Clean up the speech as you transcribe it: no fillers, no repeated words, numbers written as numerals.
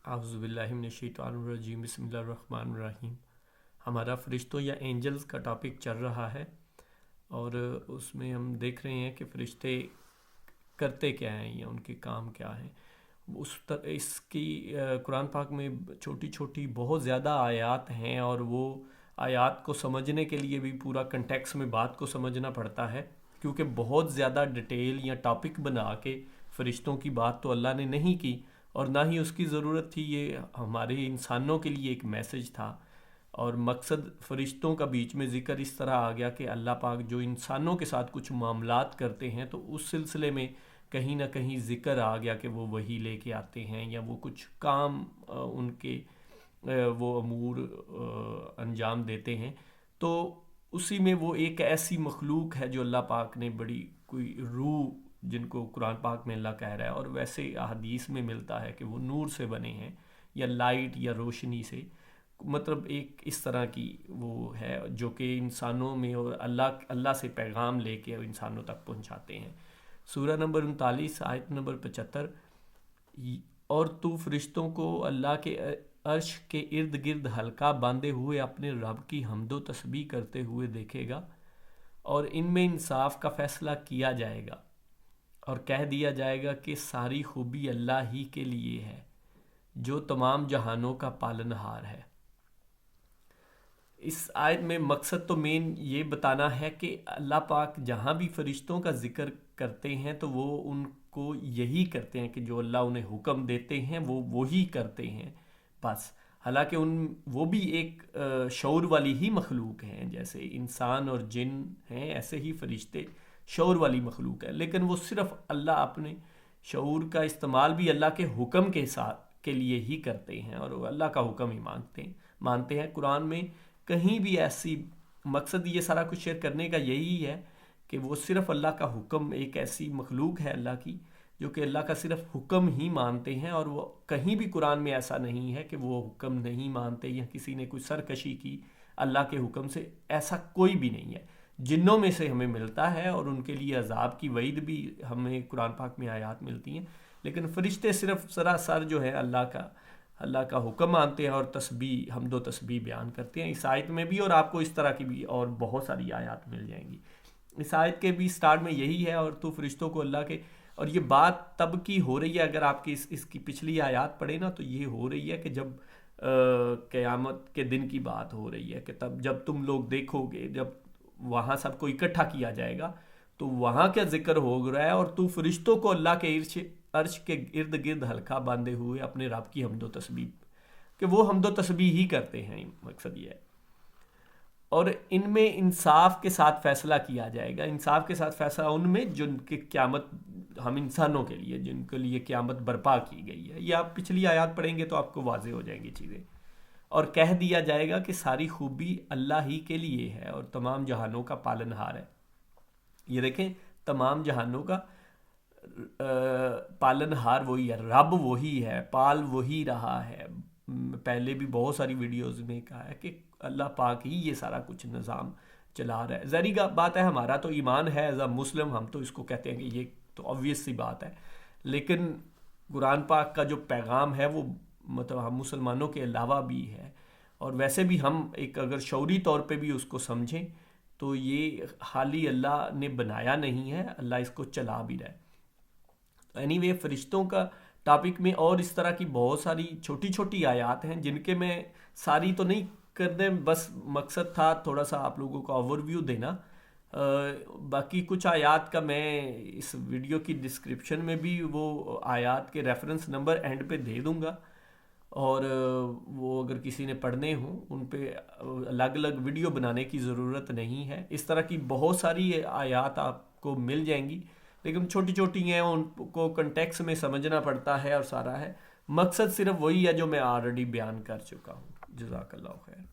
اعوذ باللہ من الشیطان الرجیم، بسم اللہ الرحمن الرحیم۔ ہمارا فرشتوں یا اینجلز کا ٹاپک چل رہا ہے، اور اس میں ہم دیکھ رہے ہیں کہ فرشتے کرتے کیا ہیں یا ان کے کام کیا ہیں۔ اس کی قرآن پاک میں چھوٹی چھوٹی بہت زیادہ آیات ہیں، اور وہ آیات کو سمجھنے کے لیے بھی پورا کنٹیکس میں بات کو سمجھنا پڑتا ہے، کیونکہ بہت زیادہ ڈیٹیل یا ٹاپک بنا کے فرشتوں کی بات تو اللہ نے نہیں کی، اور نہ ہی اس کی ضرورت تھی۔ یہ ہمارے انسانوں کے لیے ایک میسج تھا، اور مقصد فرشتوں کا بیچ میں ذکر اس طرح آ گیا کہ اللہ پاک جو انسانوں کے ساتھ کچھ معاملات کرتے ہیں، تو اس سلسلے میں کہیں نہ کہیں ذکر آ گیا کہ وہ وحی لے کے آتے ہیں، یا وہ کچھ کام ان کے وہ امور انجام دیتے ہیں۔ تو اسی میں وہ ایک ایسی مخلوق ہے جو اللہ پاک نے بڑی کوئی روح، جن کو قرآن پاک میں اللہ کہہ رہا ہے، اور ویسے احادیث میں ملتا ہے کہ وہ نور سے بنے ہیں، یا لائٹ یا روشنی سے، مطلب ایک اس طرح کی وہ ہے جو کہ انسانوں میں اور اللہ سے پیغام لے کے انسانوں تک پہنچاتے ہیں۔ سورہ نمبر 39 آیت نمبر 75۔ اور تو فرشتوں کو اللہ کے عرش کے ارد گرد حلقہ باندھے ہوئے اپنے رب کی حمد و تسبیح کرتے ہوئے دیکھے گا، اور ان میں انصاف کا فیصلہ کیا جائے گا، اور کہہ دیا جائے گا کہ ساری خوبی اللہ ہی کے لیے ہے جو تمام جہانوں کا پالنہار ہے۔ اس آیت میں مقصد تو مین یہ بتانا ہے کہ اللہ پاک جہاں بھی فرشتوں کا ذکر کرتے ہیں تو وہ ان کو یہی کرتے ہیں کہ جو اللہ انہیں حکم دیتے ہیں وہ وہی کرتے ہیں بس۔ حالانکہ وہ بھی ایک شعور والی ہی مخلوق ہیں، جیسے انسان اور جن ہیں ایسے ہی فرشتے شعور والی مخلوق ہے، لیکن وہ صرف اللہ اپنے شعور کا استعمال بھی اللہ کے حکم کے ساتھ کے لیے ہی کرتے ہیں، اور وہ اللہ کا حکم ہی مانتے ہیں۔ قرآن میں کہیں بھی ایسی مقصد یہ سارا کچھ شیئر کرنے کا یہی ہے کہ وہ صرف اللہ کا حکم، ایک ایسی مخلوق ہے اللہ کی جو کہ اللہ کا صرف حکم ہی مانتے ہیں، اور وہ کہیں بھی قرآن میں ایسا نہیں ہے کہ وہ حکم نہیں مانتے یا کسی نے کوئی سرکشی کی اللہ کے حکم سے، ایسا کوئی بھی نہیں ہے۔ جنوں میں سے ہمیں ملتا ہے، اور ان کے لیے عذاب کی وعید بھی ہمیں قرآن پاک میں آیات ملتی ہیں، لیکن فرشتے صرف سراسر جو ہے اللہ کا حکم مانتے ہیں، اور تسبیح، حمد و تسبیح بیان کرتے ہیں اس آیت میں بھی، اور آپ کو اس طرح کی بھی اور بہت ساری آیات مل جائیں گی۔ اس آیت کے بھی سٹارٹ میں یہی ہے، اور تو فرشتوں کو اللہ کے، اور یہ بات تب کی ہو رہی ہے، اگر آپ کی اس کی پچھلی آیات پڑھیں نا تو یہ ہو رہی ہے کہ جب قیامت کے دن کی بات ہو رہی ہے، کہ تب جب تم لوگ دیکھو گے، جب وہاں سب کو اکٹھا کیا جائے گا، تو وہاں کیا ذکر ہو رہا ہے، اور تو فرشتوں کو اللہ کے عرش کے ارد گرد حلقہ باندھے ہوئے اپنے رب کی حمد و تسبیح، کہ وہ حمد و تسبیح ہی کرتے ہیں، مقصد یہ ہے۔ اور ان میں انصاف کے ساتھ فیصلہ کیا جائے گا۔ انصاف کے ساتھ فیصلہ ان میں جن کی قیامت، ہم انسانوں کے لیے جن کے لیے قیامت برپا کی گئی ہے، یہ آپ پچھلی آیات پڑھیں گے تو آپ کو واضح ہو جائیں گی چیزیں۔ اور کہہ دیا جائے گا کہ ساری خوبی اللہ ہی کے لیے ہے اور تمام جہانوں کا پالنہار ہے۔ یہ دیکھیں، تمام جہانوں کا پالنہار وہی ہے، رب وہی ہے، پال وہی رہا ہے۔ پہلے بھی بہت ساری ویڈیوز میں کہا ہے کہ اللہ پاک ہی یہ سارا کچھ نظام چلا رہا ہے۔ ظاہری بات ہے، ہمارا تو ایمان ہے ایز اے مسلم، ہم تو اس کو کہتے ہیں کہ یہ تو obvious سی بات ہے، لیکن قرآن پاک کا جو پیغام ہے وہ مطلب ہم مسلمانوں کے علاوہ بھی ہے، اور ویسے بھی ہم ایک اگر شعوری طور پہ بھی اس کو سمجھیں تو یہ حالی اللہ نے بنایا نہیں ہے، اللہ اس کو چلا بھی رہا ہے۔ اینی وے، فرشتوں کا ٹاپک میں اور اس طرح کی بہت ساری چھوٹی چھوٹی آیات ہیں جن کے میں ساری تو نہیں کر دیں، بس مقصد تھا تھوڑا سا آپ لوگوں کو اوور ویو دینا۔ باقی کچھ آیات کا میں اس ویڈیو کی ڈسکرپشن میں بھی وہ آیات کے ریفرنس نمبر اینڈ پہ دے دوں گا، اور وہ اگر کسی نے پڑھنے ہوں ان پہ الگ الگ ویڈیو بنانے کی ضرورت نہیں ہے۔ اس طرح کی بہت ساری آیات آپ کو مل جائیں گی، لیکن چھوٹی چھوٹی ہیں، ان کو کنٹیکس میں سمجھنا پڑتا ہے، اور سارا ہے۔ مقصد صرف وہی ہے جو میں آلریڈی بیان کر چکا ہوں۔ جزاک اللہ خیر۔